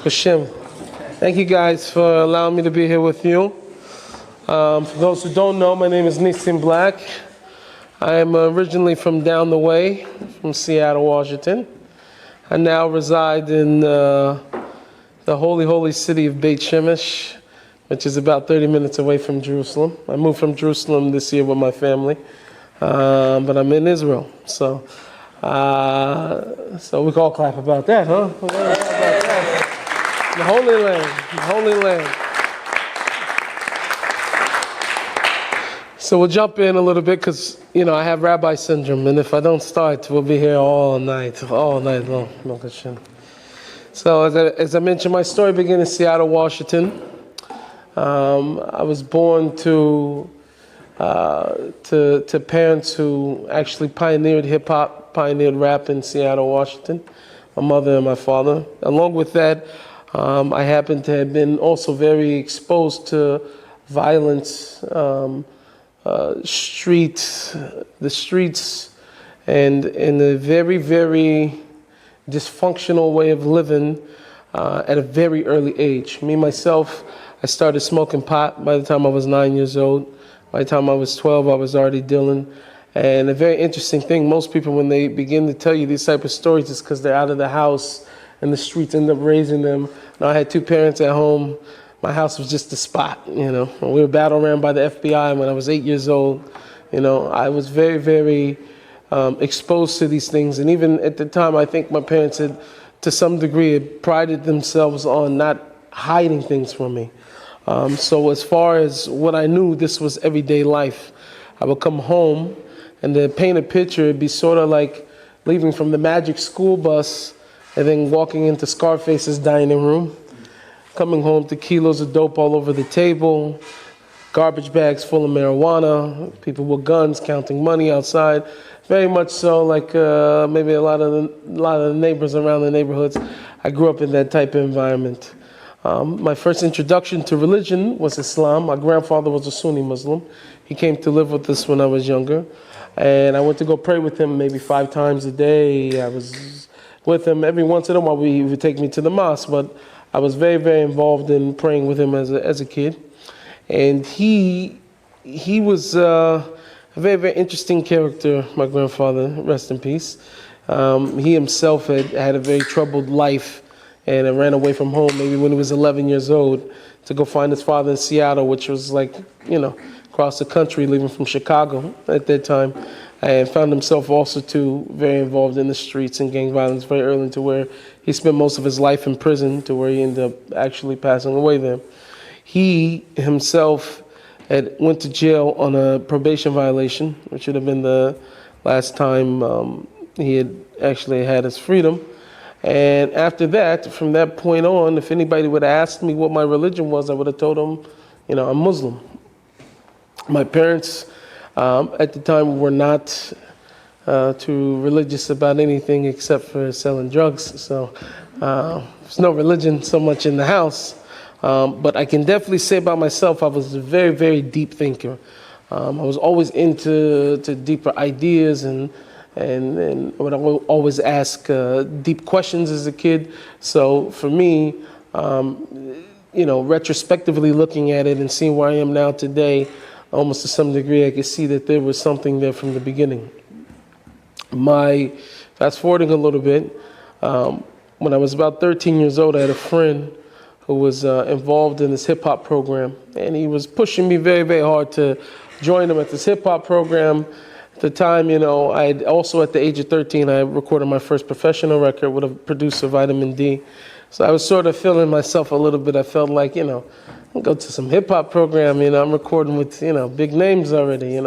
Hashem. Thank you guys for allowing me to be here with you. For those who don't know, my name is Nissim Black. I am originally from down the way, from Seattle, Washington. I now reside in the holy city of Beit Shemesh, which is about 30 minutes away from Jerusalem. I moved from Jerusalem this year with my family, but I'm in Israel. So we can all clap about that, huh? We can all clap about that. The Holy Land. So we'll jump in a little bit because, I have rabbi syndrome, and if I don't start, we'll be here all night long. So as I mentioned, my story began in Seattle, Washington. I was born to parents who actually pioneered hip-hop, pioneered rap in Seattle, Washington, my mother and my father. Along with that, I happen to have been also very exposed to violence, the streets, and in a very, very dysfunctional way of living at a very early age. Me, myself, I started smoking pot by the time I was 9 years old. By the time I was 12, I was already dealing. And a very interesting thing, most people, when they begin to tell you these type of stories, it's because they're out of the house and the streets end up raising them. Now, I had two parents at home. My house was just a spot, We were battle ran by the FBI when I was 8 years old. I was very, very exposed to these things. And even at the time, I think my parents had, to some degree, prided themselves on not hiding things from me. So as far as what I knew, this was everyday life. I would come home, and to paint a picture, it'd be sort of like leaving from the Magic school bus and then walking into Scarface's dining room, coming home to kilos of dope all over the table, garbage bags full of marijuana, people with guns counting money outside. Very much so like maybe a lot of the neighbors around the neighborhoods. I grew up in that type of environment. My first introduction to religion was Islam. My grandfather was a Sunni Muslim. He came to live with us when I was younger. And I went to go pray with him maybe 5 times a day. I was with him every once in a while. He would take me to the mosque, but I was very, very involved in praying with him as a kid. And he was a very, very interesting character, my grandfather, rest in peace. He himself had a very troubled life and ran away from home maybe when he was 11 years old to go find his father in Seattle, which was like, across the country, leaving from Chicago at that time. And found himself also too very involved in the streets and gang violence very early, to where he spent most of his life in prison, to where he ended up actually passing away there. He himself went to jail on a probation violation, which should have been the last time he had actually had his freedom. And after that, from that point on, if anybody would have asked me what my religion was, I would have told them, I'm Muslim. My parents at the time were not too religious about anything except for selling drugs. So there's no religion so much in the house. But I can definitely say about myself, I was a very, very deep thinker. I was always into deeper ideas and I would always ask deep questions as a kid. So for me, retrospectively looking at it and seeing where I am now today, almost to some degree, I could see that there was something there from the beginning. Fast forwarding a little bit, when I was about 13 years old, I had a friend who was involved in this hip-hop program, and he was pushing me very, very hard to join him at this hip-hop program. At the time, I also, at the age of 13, I recorded my first professional record with a producer, Vitamin D. So I was sort of feeling myself a little bit. I felt like, I'll go to some hip-hop program, I'm recording with, big names already,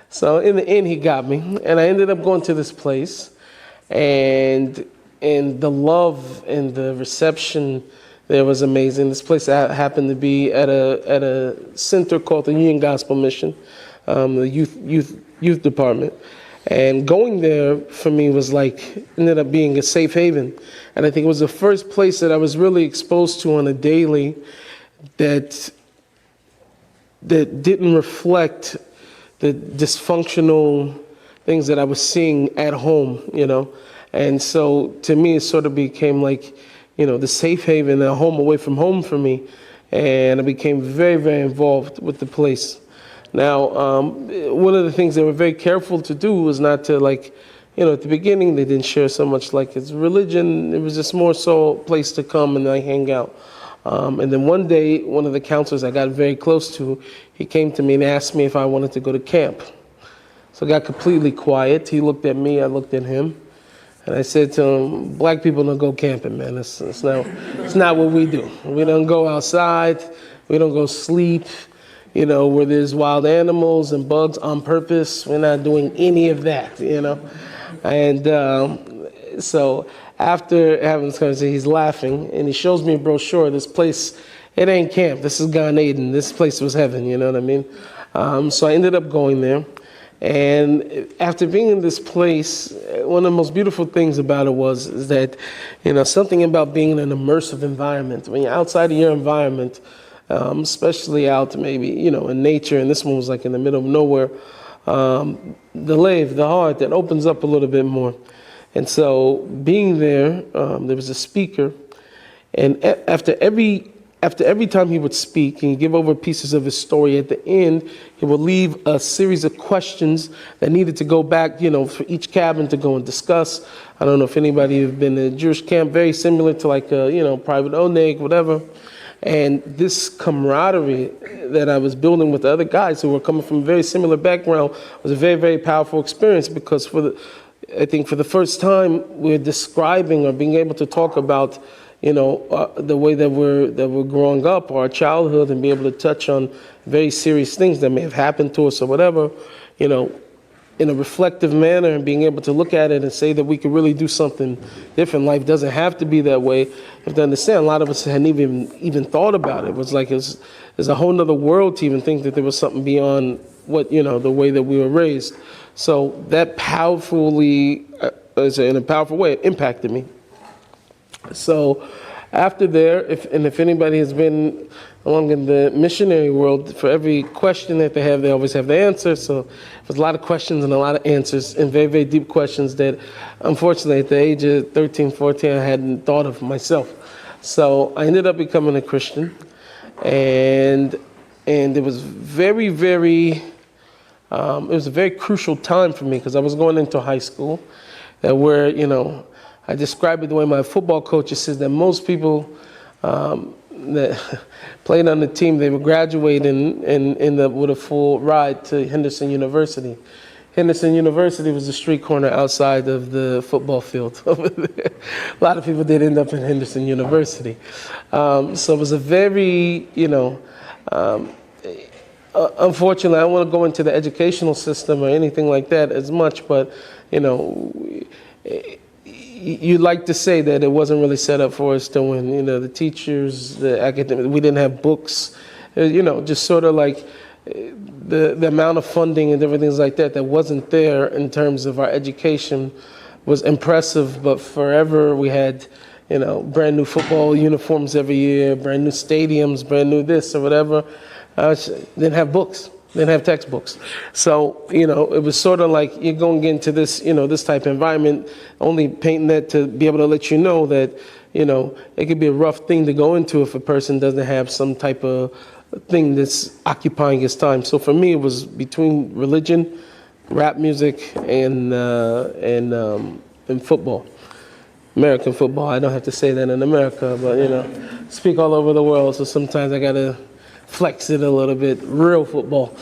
So in the end, he got me. And I ended up going to this place. And the love and the reception there was amazing. This place happened to be at a center called the Union Gospel Mission, the youth department. And going there for me was ended up being a safe haven. And I think it was the first place that I was really exposed to on a daily that didn't reflect the dysfunctional things that I was seeing at home, And so to me, it sort of became like, the safe haven, a home away from home for me. And I became very, very involved with the place. Now, one of the things they were very careful to do was not to at the beginning they didn't share so much like it's religion. It was just more so a place to come and hang out. And then one day, one of the counselors I got very close to, he came to me and asked me if I wanted to go to camp. So I got completely quiet. He looked at me, I looked at him. And I said to him, black people don't go camping, man. It's not what we do. We don't go outside. We don't go sleep, where there's wild animals and bugs on purpose. We're not doing any of that, And so after having this conversation, he's laughing, and he shows me a brochure. This place, it ain't camp. This is GaN Eden. This place was heaven, you know what I mean? So I ended up going there. And after being in this place, one of the most beautiful things about it is that, something about being in an immersive environment. When you're outside of your environment, especially out maybe, in nature, and this one was like in the middle of nowhere, the heart, that opens up a little bit more. And so being there, there was a speaker, and after every time he would speak and give over pieces of his story, at the end, he would leave a series of questions that needed to go back, for each cabin to go and discuss. I don't know if anybody have been in a Jewish camp, very similar to like a, private oneg, whatever. And this camaraderie that I was building with the other guys who were coming from a very similar background was a very, very powerful experience, because I think for the first time we're describing or being able to talk about the way that we're growing up, our childhood, and be able to touch on very serious things that may have happened to us or whatever, in a reflective manner, and being able to look at it and say that we could really do something different. Life doesn't have to be that way. You have to understand, a lot of us hadn't even thought about it. It was like there's a whole nother world to even think that there was something beyond what, the way that we were raised. So that powerfully, in a powerful way, it impacted me. So after there, if anybody has been along in the missionary world, for every question that they always have the answer. So there's a lot of questions and a lot of answers, and very, very deep questions that, unfortunately, at the age of 13, 14, I hadn't thought of myself. So I ended up becoming a Christian, and it was very, very, it was a very crucial time for me, because I was going into high school, where, I describe it the way my football coach says, that most people that played on the team, they would graduate and end up with a full ride to Henderson University. Henderson University was the street corner outside of the football field over there. A lot of people did end up in Henderson University. So it was a very, unfortunately, I don't want to go into the educational system or anything like that as much, but, you'd like to say that it wasn't really set up for us to win. The teachers, the academic, we didn't have books, just sort of like the amount of funding and different things like that wasn't there in terms of our education was impressive. But forever we had, brand new football uniforms every year, brand new stadiums, brand new this or whatever. Didn't have books. Didn't have textbooks. So, it was sort of like you're going to get into this, this type of environment, only painting that to be able to let you know that, it could be a rough thing to go into if a person doesn't have some type of thing that's occupying his time. So for me, it was between religion, rap music, and football. American football. I don't have to say that in America, but, speak all over the world, so sometimes I got to flex it a little bit, real football.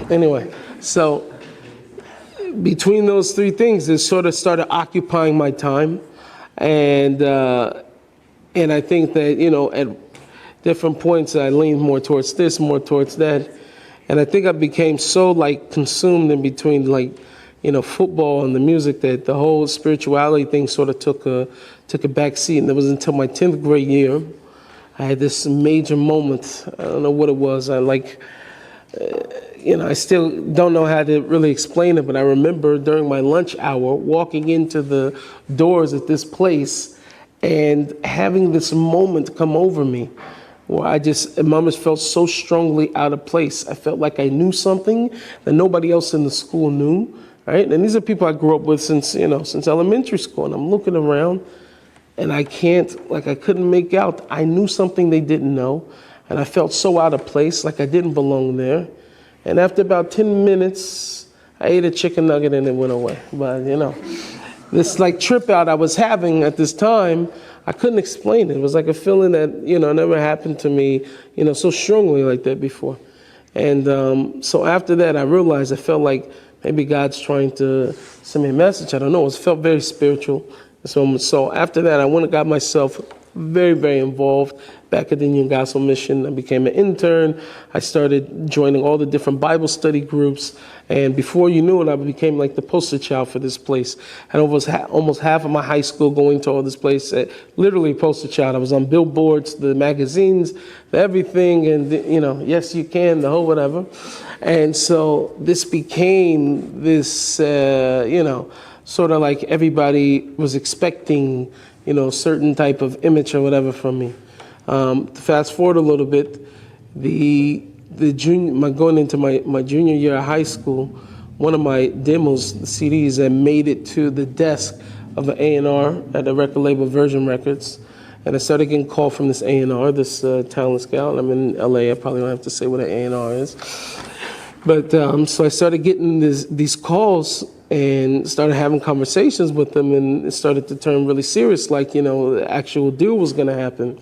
Anyway, so between those three things, it sort of started occupying my time. And I think that, at different points, I leaned more towards this, more towards that. And I think I became so consumed in between football and the music that the whole spirituality thing sort of took a back seat. And it was until my 10th grade year, I had this major moment. I don't know what it was. I still don't know how to really explain it, but I remember during my lunch hour walking into the doors at this place and having this moment come over me where I almost felt so strongly out of place. I felt like I knew something that nobody else in the school knew, right? And these are people I grew up with since elementary school, and I'm looking around. and I couldn't make out. I knew something they didn't know, and I felt so out of place, like I didn't belong there. And after about 10 minutes, I ate a chicken nugget and it went away. But, this like trip out I was having at this time, I couldn't explain it. It was like a feeling that, never happened to me, so strongly like that before. And so after that, I realized I felt like maybe God's trying to send me a message. I don't know. It felt very spiritual. So after that, I went and got myself very, very involved back at the Indian Gospel Mission. I became an intern. I started joining all the different Bible study groups. And before you knew it, I became like the poster child for this place. I had almost half of my high school going to all this place. Literally poster child. I was on billboards, the magazines, the everything. And, yes, you can, the whole whatever. And so this became this, sort of like everybody was expecting, certain type of image or whatever from me. Fast forward a little bit, going into my junior year of high school, one of my demos, the CDs, that made it to the desk of an A&R at the record label Virgin Records. And I started getting called from this A&R, this talent scout. I'm in LA, I probably don't have to say what an A&R is. But so I started getting these calls and started having conversations with them, and it started to turn really serious, like, the actual deal was going to happen.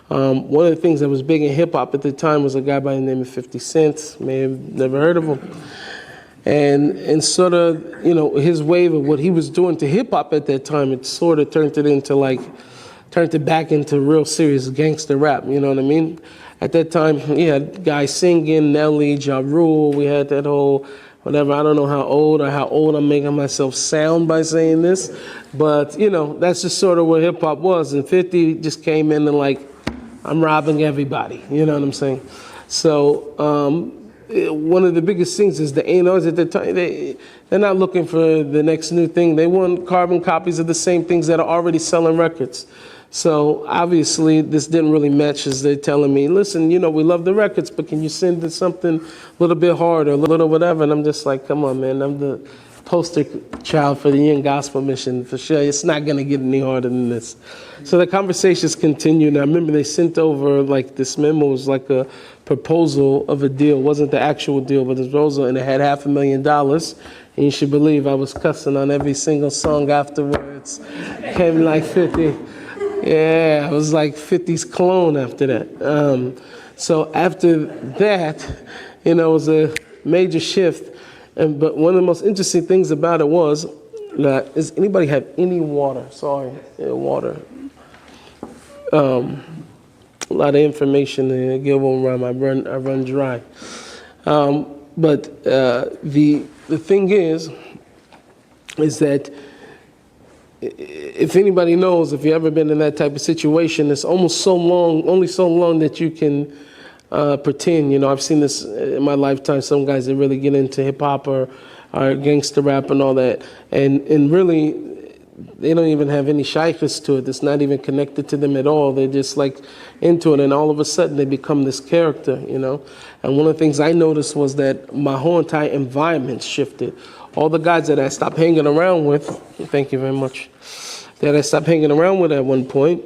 One of the things that was big in hip-hop at the time was a guy by the name of 50 Cent. May have never heard of him. And sort of, his wave of what he was doing to hip-hop at that time, it sort of turned it back into real serious gangster rap, you know what I mean? At that time, he had guys singing, Nelly, Ja Rule, we had that whole whatever. I don't know how old I'm making myself sound by saying this, but, that's just sort of what hip-hop was. And 50 just came in and like, I'm robbing everybody, you know what I'm saying? So one of the biggest things is the A&Rs at the time, they're not looking for the next new thing. They want carbon copies of the same things that are already selling records. So obviously this didn't really match as they're telling me, listen, we love the records, but can you send us something a little bit harder, a little whatever? And I'm just like, come on, man, I'm the poster child for the Young Gospel Mission, for sure. It's not going to get any harder than this. So the conversations continued. And I remember they sent over like this memo, was like a proposal of a deal. It wasn't the actual deal, but the proposal, and it had $500,000. And you should believe I was cussing on every single song afterwards. Came like 50. Yeah, I was like 50's clone after that. So after that, it was a major shift. But one of the most interesting things about it was that, does anybody have any water? Sorry, water. A lot of information to give around. I run dry. But the thing is that if anybody knows, if you've ever been in that type of situation, it's almost only so long that you can pretend. I've seen this in my lifetime. Some guys that really get into hip hop or gangster rap and all that, and really they don't even have any shaykhs to it. It's not even connected to them at all. They're just like into it, and all of a sudden they become this character. And one of the things I noticed was that my whole entire environment shifted. All the guys that I stopped hanging around with, thank you very much, that I stopped hanging around with at one point,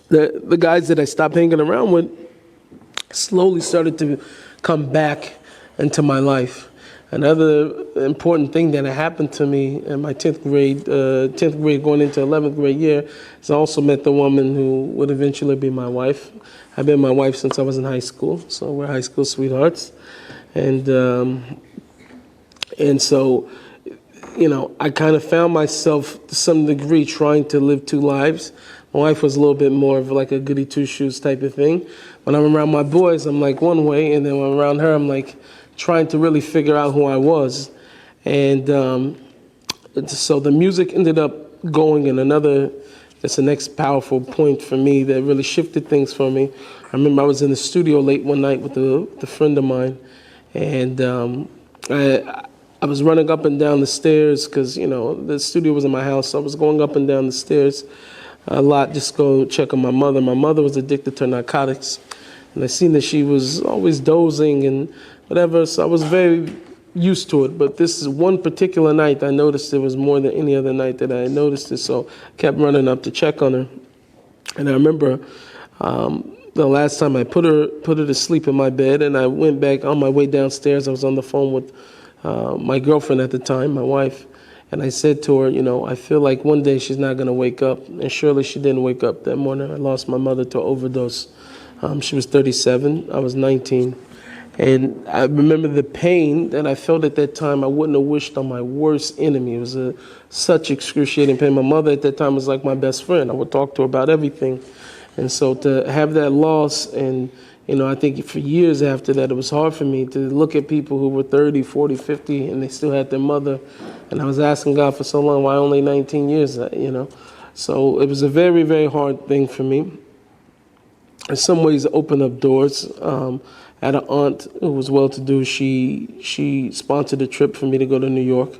the guys that I stopped hanging around with slowly started to come back into my life. Another important thing that happened to me in my 10th grade going into 11th grade year is I also met the woman who would eventually be my wife. I've been my wife since I was in high school, so we're high school sweethearts. And so, I kind of found myself to some degree trying to live two lives. My wife was a little bit more of like a goody two-shoes type of thing. When I'm around my boys, I'm like one way, and then when I'm around her, I'm like trying to really figure out who I was. And so the music ended up going in that's the next powerful point for me that really shifted things for me. I remember I was in the studio late one night with a friend of mine, and I was running up and down the stairs because, the studio was in my house, so I was going up and down the stairs a lot, just go check on my mother. My mother was addicted to narcotics. And I seen that she was always dozing and whatever, so I was very used to it. But this is one particular night I noticed it was more than any other night that I had noticed it, so I kept running up to check on her. And I remember the last time I put her to sleep in my bed, and I went back on my way downstairs. I was on the phone with my girlfriend at the time, my wife, and I said to her, I feel like one day she's not going to wake up. And surely she didn't wake up that morning. I lost my mother to overdose. She was 37. I was 19. And I remember the pain that I felt at that time. I wouldn't have wished on my worst enemy. It was such excruciating pain. My mother at that time was like my best friend. I would talk to her about everything. And so to have that loss, and I think for years after that, it was hard for me to look at people who were 30, 40, 50, and they still had their mother. And I was asking God for so long, why only 19 years, So it was a very, very hard thing for me. In some ways, it opened up doors. I had an aunt who was well-to-do. She sponsored a trip for me to go to New York.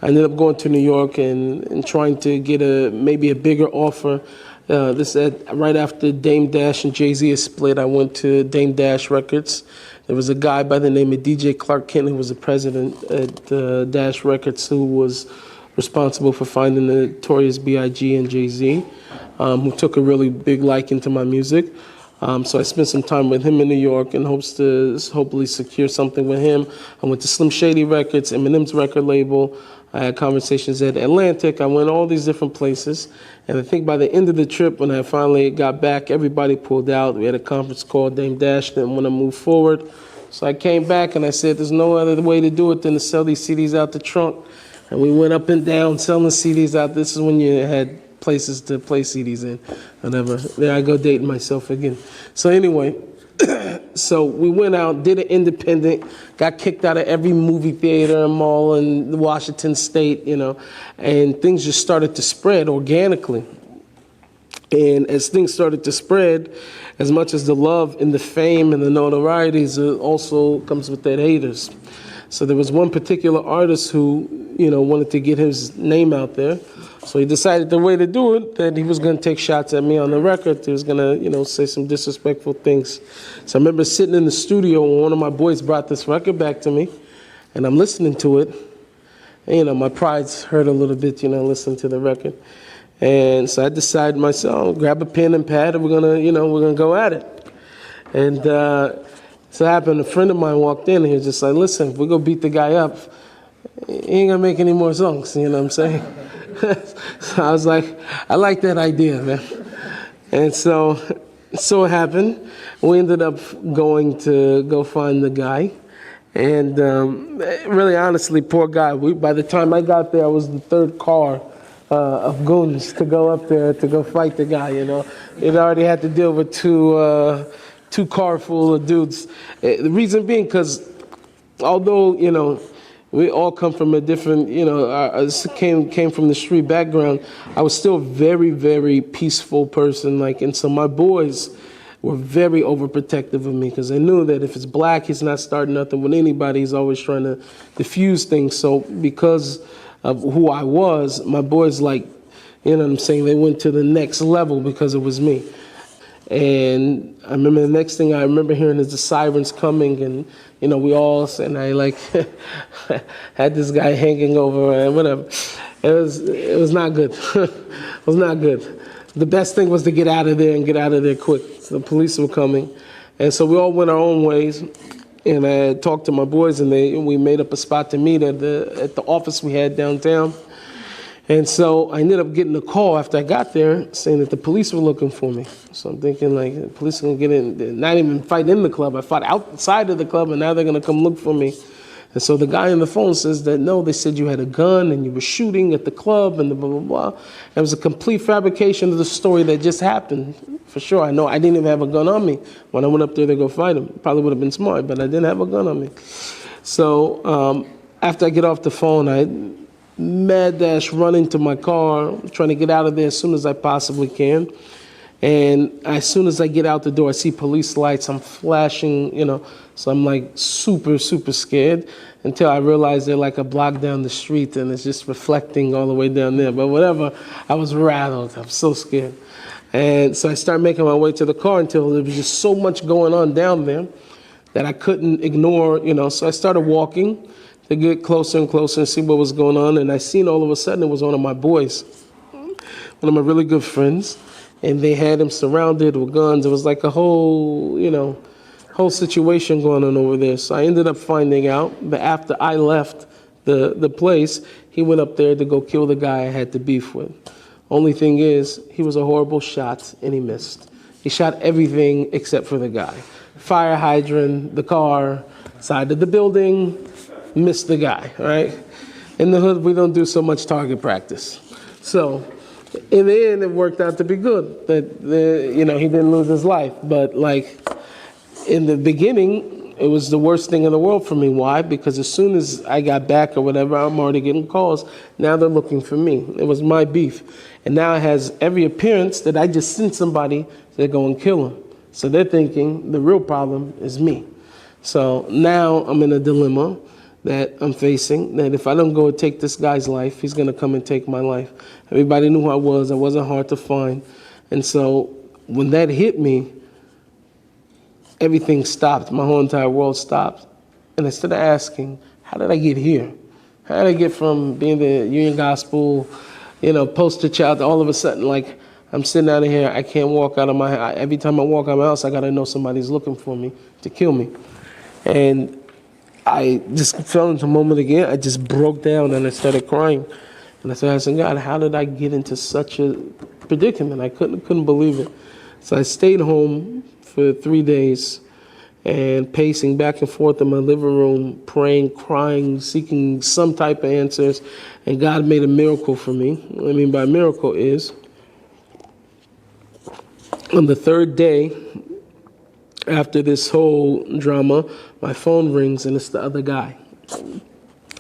I ended up going to New York and trying to get maybe a bigger offer. This right after Dame Dash and Jay-Z had split, I went to Dame Dash Records. There was a guy by the name of DJ Clark Kent who was the president at Dash Records, who was responsible for finding the Notorious B.I.G. and Jay-Z, who took a really big liking to my music. So I spent some time with him in New York in hopes to hopefully secure something with him. I went to Slim Shady Records, Eminem's record label. I had conversations at Atlantic. I went all these different places. And I think by the end of the trip, when I finally got back, everybody pulled out. We had a conference call. Dame Dash didn't want to move forward. So I came back and I said, there's no other way to do it than to sell these CDs out the trunk. And we went up and down selling CDs out. This is when you had places to play CDs in, whatever. There I go dating myself again. So anyway, so we went out, did an independent, got kicked out of every movie theater and mall in Washington State, and things just started to spread organically. And as things started to spread, as much as the love and the fame and the notorieties, it also comes with that haters. So there was one particular artist who, wanted to get his name out there. So he decided the way to do it, that he was going to take shots at me on the record. He was going to, say some disrespectful things. So I remember sitting in the studio when one of my boys brought this record back to me, and I'm listening to it. And, my pride's hurt a little bit, listening to the record. And so I decided myself, grab a pen and pad, and we're gonna go at it. And so it happened, a friend of mine walked in, and he was just like, listen, if we go beat the guy up, he ain't gonna make any more songs, you know what I'm saying? So I was like, I like that idea, man. And so it happened. We ended up going to go find the guy. And really, honestly, poor guy. By the time I got there, I was the third car of goons to go up there to go fight the guy, It already had to deal with two car full of dudes. The reason being because although, we all come from a different, came from the street background, I was still a very, very peaceful person. And so my boys were very overprotective of me because they knew that if it's black, he's not starting nothing with anybody. He's always trying to diffuse things. So because of who I was, my boys, they went to the next level because it was me. And I remember the next thing I remember hearing is the sirens coming, and we all, and I had this guy hanging over and whatever. It was not good. It was not good. The best thing was to get out of there and get out of there quick. So the police were coming, and so we all went our own ways. And I talked to my boys, and we made up a spot to meet at the office we had downtown. And so I ended up getting a call after I got there saying that the police were looking for me. So I'm thinking the police are going to get in, they're not even fighting in the club. I fought outside of the club, and now they're going to come look for me. And so the guy on the phone says that, no, they said you had a gun and you were shooting at the club and the blah, blah, blah. It was a complete fabrication of the story that just happened. For sure, I know I didn't even have a gun on me when I went up there to go fight him. Probably would have been smart, but I didn't have a gun on me. So after I get off the phone, I mad dash running to my car, trying to get out of there as soon as I possibly can. And as soon as I get out the door, I see police lights. I'm flashing, so I'm super, super scared until I realize they're a block down the street and it's just reflecting all the way down there. But whatever, I was rattled. I'm so scared. And so I started making my way to the car until there was just so much going on down there that I couldn't ignore, So I started walking to get closer and closer and see what was going on. And I seen all of a sudden it was one of my boys, one of my really good friends. And they had him surrounded with guns. It was like a whole, whole situation going on over there. So I ended up finding out that after I left the place, he went up there to go kill the guy I had to beef with. Only thing is, he was a horrible shot and he missed. He shot everything except for the guy. Fire hydrant, the car, side of the building, missed the guy, right? In the hood, we don't do so much target practice. So in the end, it worked out to be good that, he didn't lose his life. But in the beginning, it was the worst thing in the world for me. Why? Because as soon as I got back or whatever, I'm already getting calls. Now they're looking for me. It was my beef. And now it has every appearance that I just sent somebody to go and kill him. So they're thinking the real problem is me. So now I'm in a dilemma that I'm facing, that if I don't go and take this guy's life, he's going to come and take my life. Everybody knew who I was. I wasn't hard to find. And so when that hit me, everything stopped. My whole entire world stopped. And I started asking, how did I get here? How did I get from being the Union Gospel, poster child to all of a sudden, I'm sitting out of here, I can't walk out of my house. Every time I walk out of my house, I got to know somebody's looking for me to kill me. And I just fell into a moment again. I just broke down and I started crying. And I started asking God, how did I get into such a predicament? I couldn't believe it. So I stayed home for 3 days and pacing back and forth in my living room, praying, crying, seeking some type of answers. And God made a miracle for me. What I mean by miracle is, on the third day after this whole drama, my phone rings and it's the other guy.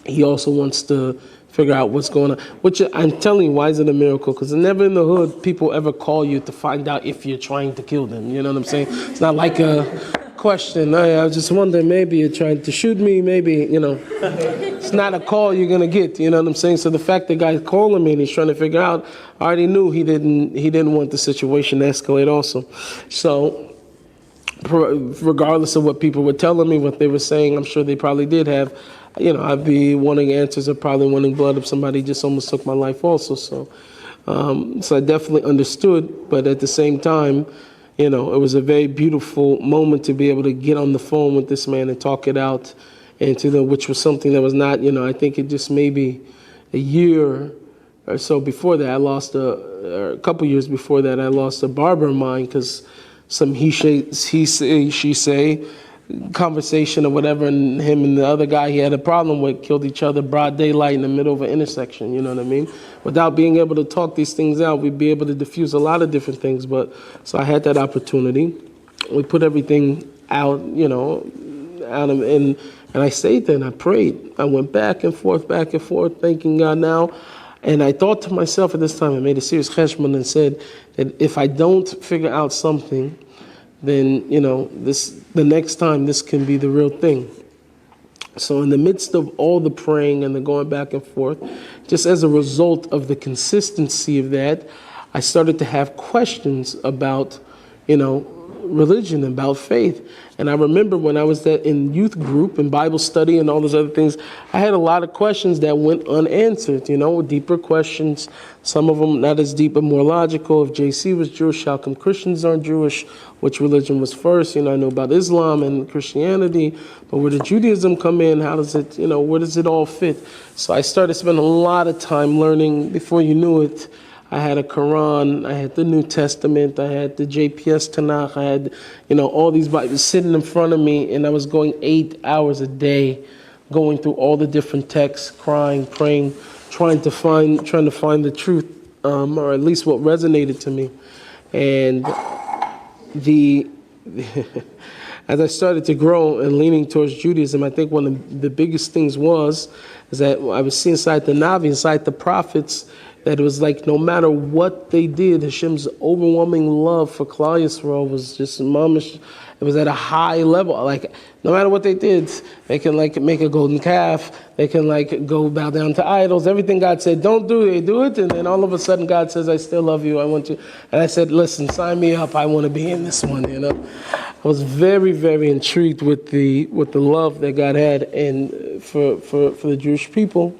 He also wants to figure out what's going on. Which I'm telling you, why is it a miracle? Because never in the hood people ever call you to find out if you're trying to kill them. You know what I'm saying? It's not like a question. I was just wondering, maybe you're trying to shoot me, maybe, It's not a call you're going to get, you know what I'm saying? So the fact the guy's calling me and he's trying to figure out, I already knew he didn't want the situation to escalate also. So regardless of what people were telling me, what they were saying, I'm sure they probably did have, I'd be wanting answers or probably wanting blood if somebody just almost took my life also. So I definitely understood, but at the same time, it was a very beautiful moment to be able to get on the phone with this man and talk it out, and which was something that was not, I think it just maybe a year or so before that, or a couple years before that, I lost a barber of mine because some he say, she say conversation or whatever, and him and the other guy he had a problem with killed each other broad daylight in the middle of an intersection, you know what I mean? Without being able to talk these things out, we'd be able to diffuse a lot of different things. But so I had that opportunity. We put everything out, and I stayed there and I prayed. I went back and forth, thanking God now. And I thought to myself at this time, I made a serious cheshbon and said that if I don't figure out something, then, the next time this can be the real thing. So in the midst of all the praying and the going back and forth, just as a result of the consistency of that, I started to have questions about, religion, about faith. And I remember when I was in youth group and Bible study and all those other things, I had a lot of questions that went unanswered, deeper questions. Some of them not as deep but more logical. If JC was Jewish, how come Christians aren't Jewish? Which religion was first? I know about Islam and Christianity, but where did Judaism come in? How does it, where does it all fit? So I started spending a lot of time learning. Before you knew it, I had a Quran, I had the New Testament, I had the JPS Tanakh, I had, all these Bibles sitting in front of me, and I was going 8 hours a day, going through all the different texts, crying, praying, trying to find the truth, or at least what resonated to me. And as I started to grow and leaning towards Judaism, I think one of the biggest things is that I was seeing inside the Navi, inside the prophets, that it was like no matter what they did, Hashem's overwhelming love for Klal Yisrael was just mamish. It was at a high level. Like no matter what they did, they can like make a golden calf. They can like go bow down to idols. Everything God said don't do, they do it. And then all of a sudden God says, I still love you. I want you. And I said, listen, sign me up. I want to be in this one. You know, I was very, very intrigued with the love that God had and for the Jewish people.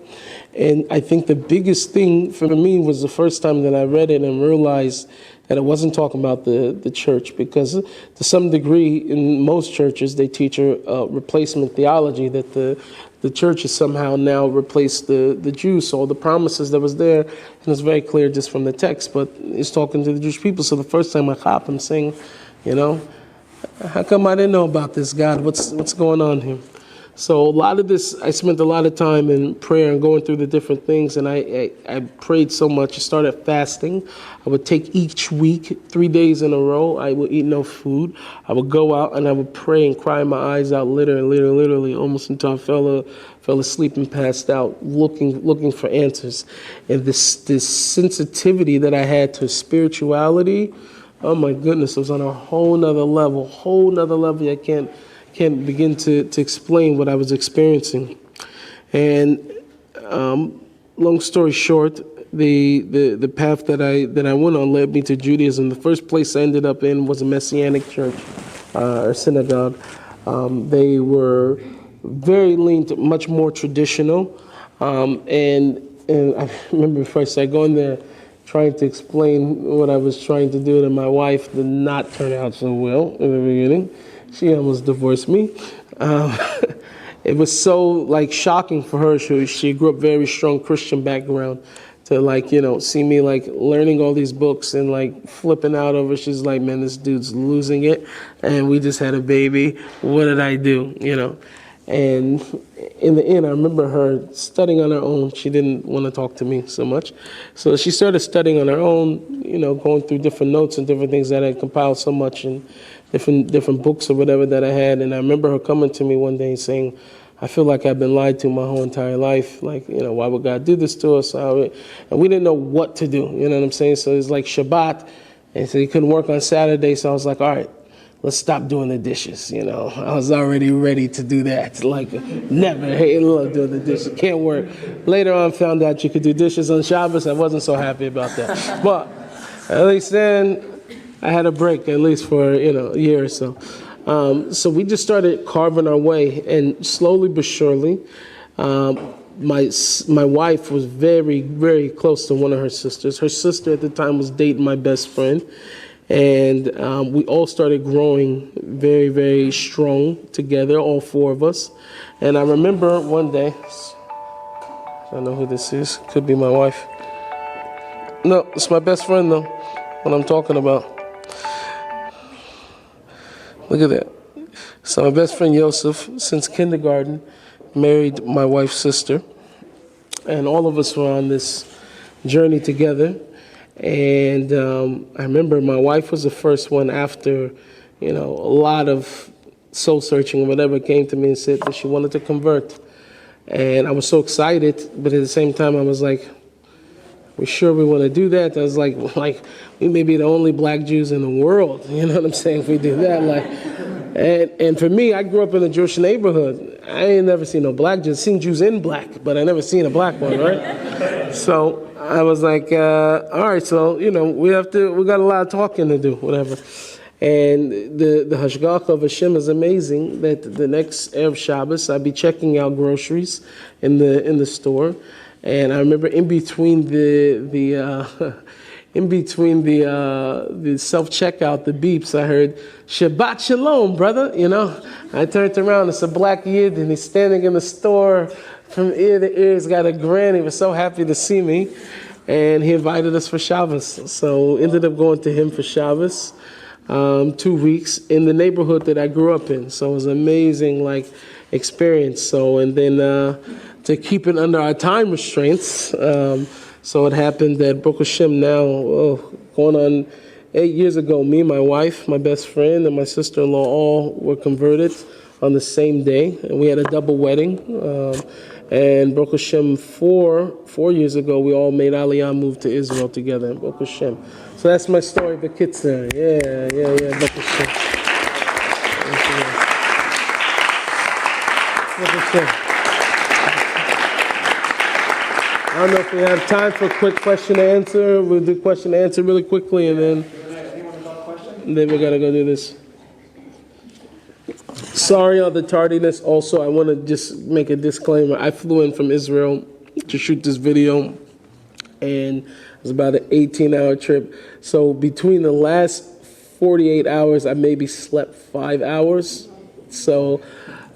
And I think the biggest thing for me was the first time that I read it and realized that it wasn't talking about the church, because to some degree in most churches they teach a replacement theology, that the church has somehow now replaced the Jews. So all the promises that was there, and it's very clear just from the text, but it's talking to the Jewish people. So the first time I'm saying, you know, how come I didn't know about this, God? What's going on here? So a lot of this, I spent a lot of time in prayer and going through the different things, and I prayed so much. I started fasting. I would take each week, 3 days in a row. I would eat no food. I would go out and I would pray and cry my eyes out, literally, almost until I fell asleep and passed out, looking for answers. And this sensitivity that I had to spirituality, oh my goodness, it was on a whole nother level. I can't begin to explain what I was experiencing. And long story short, the path that I went on led me to Judaism. The first place I ended up in was a Messianic church, or synagogue. They were very leaned, much more traditional. And I remember first I go in there trying to explain what I was trying to do, and my wife did not turn out so well in the beginning. She almost divorced me. It was so like shocking for her. She grew up very strong Christian background, to like, you know, see me like learning all these books and like flipping out over. She's like, man, this dude's losing it, and we just had a baby. What did I do? You know. And in the end, I remember her studying on her own. She didn't want to talk to me so much. So she started studying on her own, you know, going through different notes and different things that I compiled so much, and different books or whatever that I had. And I remember her coming to me one day saying, I feel like I've been lied to my whole entire life. Like, you know, why would God do this to us? And we didn't know what to do. You know what I'm saying? So it's like Shabbat. And so you couldn't work on Saturday. So I was like, all right, let's stop doing the dishes. You know, I was already ready to do that. Like, never, hey, love doing the dishes. Can't work. Later on, found out you could do dishes on Shabbos. I wasn't so happy about that. But at least then I had a break, at least for, you know, a year or so. So we just started carving our way, and slowly but surely, my wife was very, very close to one of her sisters. Her sister at the time was dating my best friend. And we all started growing very, very strong together, all four of us. And I remember one day, I don't know who this is, could be my wife. No, it's my best friend though, what I'm talking about. Look at that. So my best friend Yosef, since kindergarten, married my wife's sister. And all of us were on this journey together. And I remember my wife was the first one after, you know, a lot of soul searching or whatever, came to me and said that she wanted to convert. And I was so excited, but at the same time I was like, we sure we want to do that? I was like we may be the only black Jews in the world, you know what I'm saying, if we do that. Like, and for me, I grew up in a Jewish neighborhood. I ain't never seen no black Jews. Seen Jews in black, but I never seen a black one, right? So I was like, all right, so, you know, we got a lot of talking to do, whatever. And the hashgacha of Hashem is amazing, that the next Erev Shabbos, I'd be checking out groceries in the store. And I remember in between the self-checkout, the beeps, I heard, Shabbat Shalom, brother, you know. I turned around, it's a black Yid, and he's standing in the store from ear to ear. He's got a grin. He was so happy to see me. And he invited us for Shabbos. So ended up going to him for Shabbos, 2 weeks in the neighborhood that I grew up in. So it was an amazing, like, experience. So, and then to keep it under our time restraints, so it happened that Baruch Hashem now, going on 8 years ago, me, my wife, my best friend, and my sister-in-law all were converted on the same day. And we had a double wedding. And Baruch Hashem, four years ago, we all made Aliyah move to Israel together. Baruch Hashem. So that's my story, Bekitzer. Yeah. Baruch Hashem. Baruch Hashem. I don't know if we have time for a quick question and answer. We'll do question and answer really quickly, and then we gotta go do this. Sorry on the tardiness. Also, I want to just make a disclaimer. I flew in from Israel to shoot this video, and it was about an 18-hour trip. So between the last 48 hours, I maybe slept 5 hours. So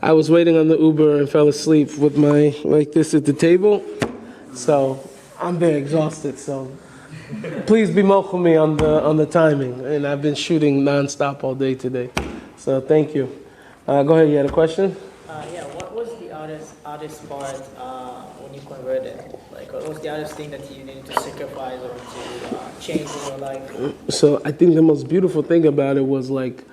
I was waiting on the Uber and fell asleep with my like this at the table. So I'm very exhausted. So please be mochel me on the timing. And I've been shooting nonstop all day today. So thank you. Go ahead. You had a question? Yeah. What was the hardest part when you converted? Like, what was the hardest thing that you needed to sacrifice or to change in your life? So I think the most beautiful thing about it was like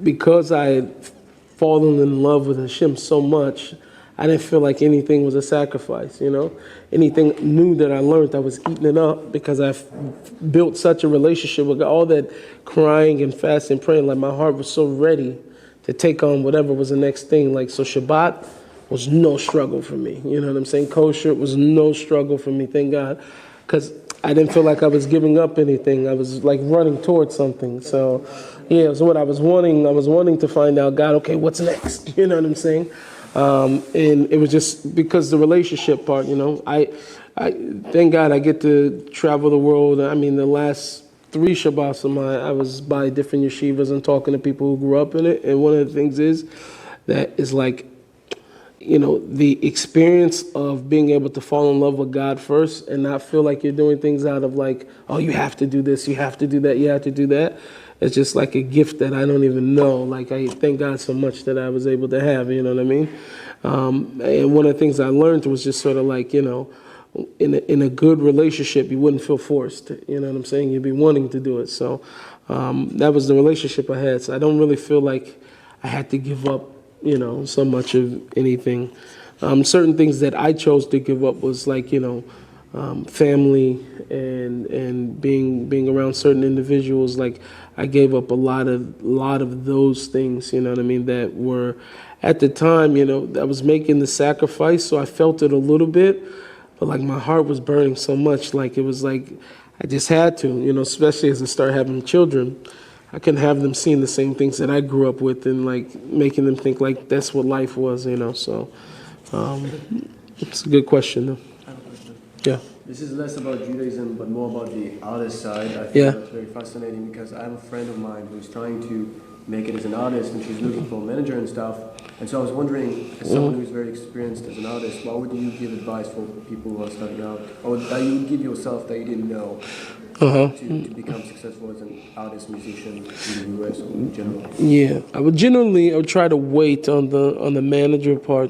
because I had fallen in love with Hashem so much. I didn't feel like anything was a sacrifice, you know? Anything new that I learned, I was eating it up because I've built such a relationship with God. All that crying and fasting and praying, like my heart was so ready to take on whatever was the next thing. Like, so Shabbat was no struggle for me. You know what I'm saying? Kosher was no struggle for me, thank God. Because I didn't feel like I was giving up anything. I was like running towards something. So, yeah, so what I was wanting to find out, God, okay, what's next? You know what I'm saying? And it was just because the relationship part, you know, I thank God I get to travel the world. I mean, the last 3 Shabbats of mine, I was by different yeshivas and talking to people who grew up in it. And one of the things is that is like, you know, the experience of being able to fall in love with God first and not feel like you're doing things out of like, oh, you have to do this, you have to do that, you have to do that. It's just like a gift that I don't even know. Like, I thank God so much that I was able to have, you know what I mean? And one of the things I learned was just sort of like, you know, in a good relationship, you wouldn't feel forced. You know what I'm saying? You'd be wanting to do it. So that was the relationship I had. So I don't really feel like I had to give up, you know, so much of anything. Certain things that I chose to give up was like, you know, family and being around certain individuals. Like, I gave up a lot of those things, you know what I mean, that were at the time, you know, I was making the sacrifice, so I felt it a little bit, but like my heart was burning so much, like it was like I just had to, you know, especially as I start having children. I couldn't have them seeing the same things that I grew up with and like making them think like that's what life was, you know. So it's a good question though. Yeah. This is less about Judaism, but more about the artist side. I think that's very fascinating because I have a friend of mine who's trying to make it as an artist, and she's looking for a manager and stuff. And so I was wondering, as someone who's very experienced as an artist, what would you give advice for people who are starting out, or that you would give yourself that you didn't know to become successful as an artist, musician in the US or in general? Yeah, I would try to wait on the manager part.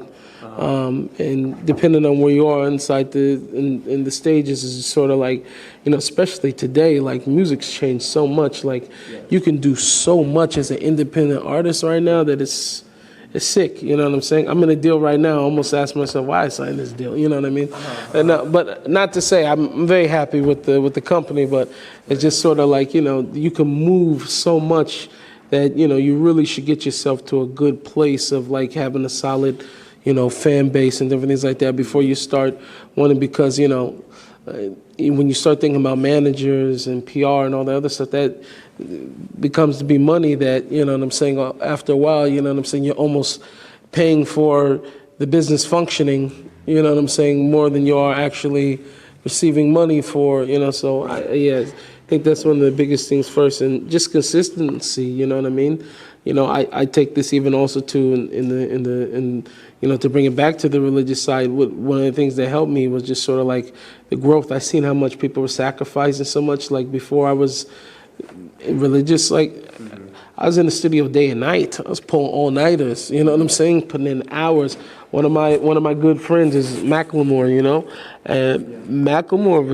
And depending on where you are inside in the stages, is sort of like, you know, especially today, like music's changed so much. Like you can do so much as an independent artist right now that it's sick. You know what I'm saying? I'm in a deal right now. I almost ask myself why I signed this deal. You know what I mean? And, but not to say I'm very happy with the company, but it's just sort of like, you know, you can move so much that, you know, you really should get yourself to a good place of like having a solid, you know, fan base and different things like that before you start wanting, because, you know, when you start thinking about managers and PR and all the other stuff, that becomes to be money that, you know what I'm saying, after a while, you know what I'm saying, you're almost paying for the business functioning, you know what I'm saying, more than you are actually receiving money for, you know, so I think that's one of the biggest things first, and just consistency, you know what I mean? You know, I take this even also too in you know, to bring it back to the religious side. One of the things that helped me was just sort of like the growth. I seen how much people were sacrificing so much. Like before I was religious, like I was in the studio day and night. I was pulling all-nighters, you know what I'm saying? Putting in hours. One of my good friends is Macklemore, you know? And Macklemore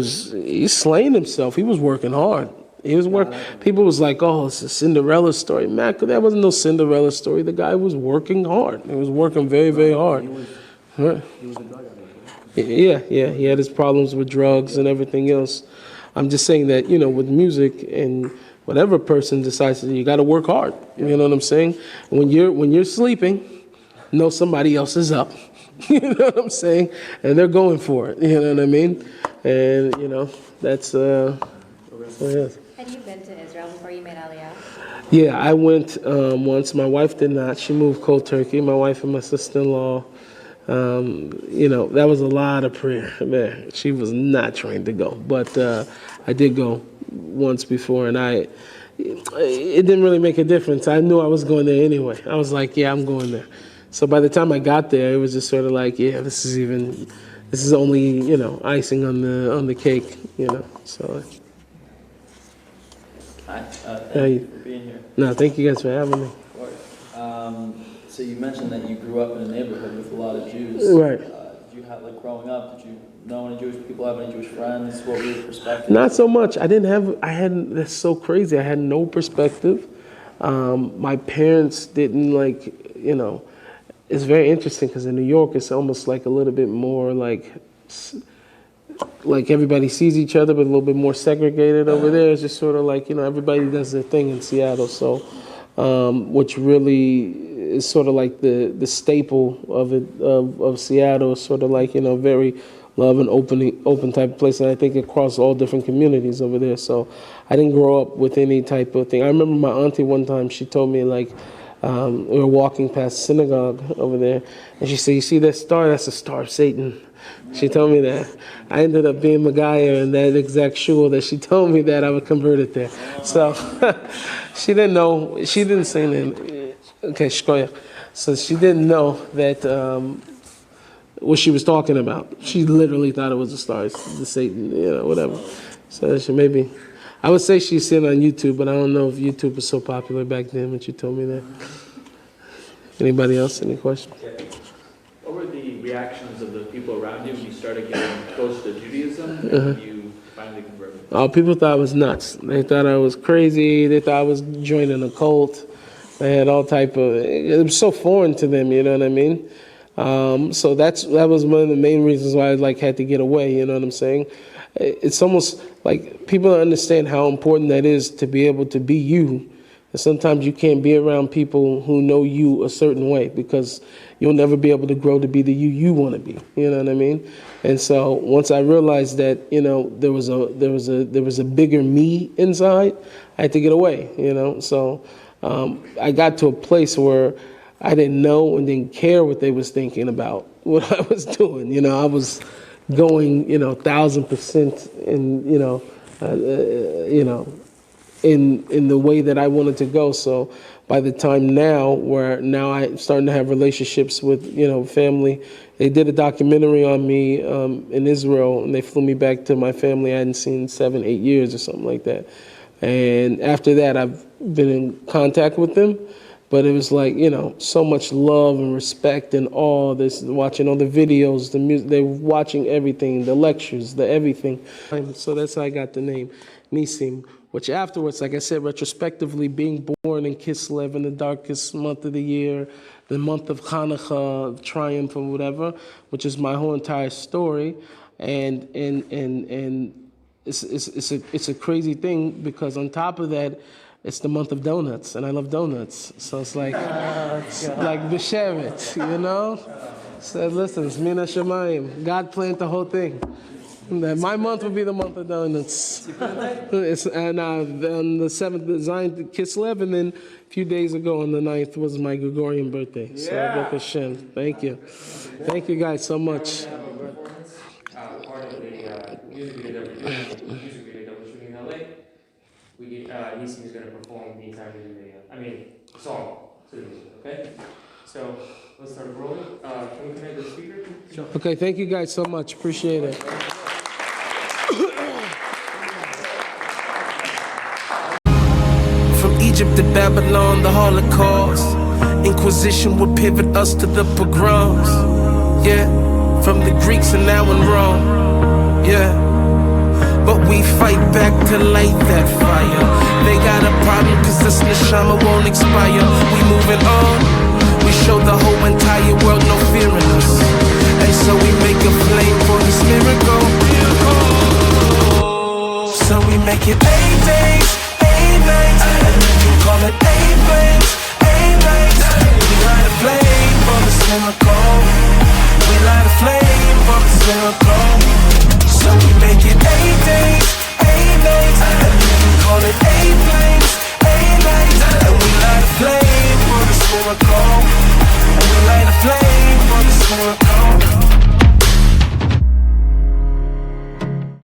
he's slaying himself. He was working hard. He was working. People was like, oh, it's a Cinderella story. That wasn't no Cinderella story. The guy was working hard. He was working very, very hard. Right. He was a drug addict, right? Yeah. He had his problems with drugs and everything else. I'm just saying that, with music and whatever person decides to, you got to work hard. You know what I'm saying? When you're sleeping, know somebody else is up. You know what I'm saying? And they're going for it. You know what I mean? And that's so yes. Had you been to Israel before you made Aliyah? Yeah, I went once. My wife did not. She moved cold turkey. My wife and my sister-in-law. That was a lot of prayer. Man, she was not trained to go, but I did go once before, and it didn't really make a difference. I knew I was going there anyway. I was like, yeah, I'm going there. So by the time I got there, it was just sort of like, yeah, this is only icing on the cake, So. Hi, thank you for being here. No, thank you guys for having me. Of course. So you mentioned that you grew up in a neighborhood with a lot of Jews. Right. Did you have, growing up, did you know any Jewish people, have any Jewish friends? What were your perspectives? Not so much. That's so crazy. I had no perspective. My parents didn't it's very interesting because in New York, it's almost like a little bit more like everybody sees each other, but a little bit more segregated. Over there, it's just sort of like, everybody does their thing in Seattle. So, which really is sort of like the staple of Seattle is sort of like, very love and open type of place. And I think across all different communities over there. So I didn't grow up with any type of thing. I remember my auntie one time, she told me we were walking past synagogue over there, and she said, "You see that star? That's the star of Satan." She told me that. I ended up being Magaya in that exact shul that she told me that I would convert it there. So she didn't know. She didn't say anything. Okay, shkoyach. So she didn't know that what she was talking about. She literally thought it was the stars, the Satan, whatever. So she maybe. I would say she's seen on YouTube, but I don't know if YouTube was so popular back then when she told me that. Anybody else? Any questions? What were the reactions of the people around you when you started getting close to Judaism and you finally converted? Oh, people thought I was nuts. They thought I was crazy. They thought I was joining a cult. They had all type of. It was so foreign to them. You know what I mean? So that was one of the main reasons why I had to get away. You know what I'm saying? It's almost like people don't understand how important that is to be able to be you. And sometimes you can't be around people who know you a certain way because you'll never be able to grow to be the you want to be. You know what I mean? And so once I realized that there was a bigger me inside, I had to get away. So I got to a place where I didn't know and didn't care what they was thinking about what I was doing. I was going 1,000% in the way that I wanted to go. So by the time now I'm starting to have relationships with family. They did a documentary on me in Israel, and they flew me back to my family I hadn't seen 7-8 years or something like that. And after that, I've been in contact with them. But it was so much love and respect and awe. This watching all the videos, the music, they're watching everything, the lectures, the everything. So that's how I got the name, Nissim, which afterwards, like I said, retrospectively, being born in Kislev in the darkest month of the year, the month of Hanukkah, of triumph or whatever, which is my whole entire story. And it's a crazy thing because on top of that, it's the month of donuts, and I love donuts. So it's like B'Shevet, So listen, it's Mina Shemayim. God planned the whole thing. That my month would be the month of donuts. And on the 7th, the Zion Kislev, and then a few days ago on the 9th was my Gregorian birthday. So Baruch Hashem. Thank you. Thank you guys so much. Part of the music video that we're shooting in LA. Nissim is going to perform the entire video. Song. Okay? So, let's start rolling. Can we connect the speaker? Sure. Okay, thank you guys so much. Appreciate it. From Egypt to Babylon, the Holocaust. Inquisition would pivot us to the pogroms. Yeah, from the Greeks and now in Rome. Yeah. But we fight back to light that fire. They got a problem cause this neshama won't expire. We moving on. We show the whole entire world no fear in us. get paid, babe.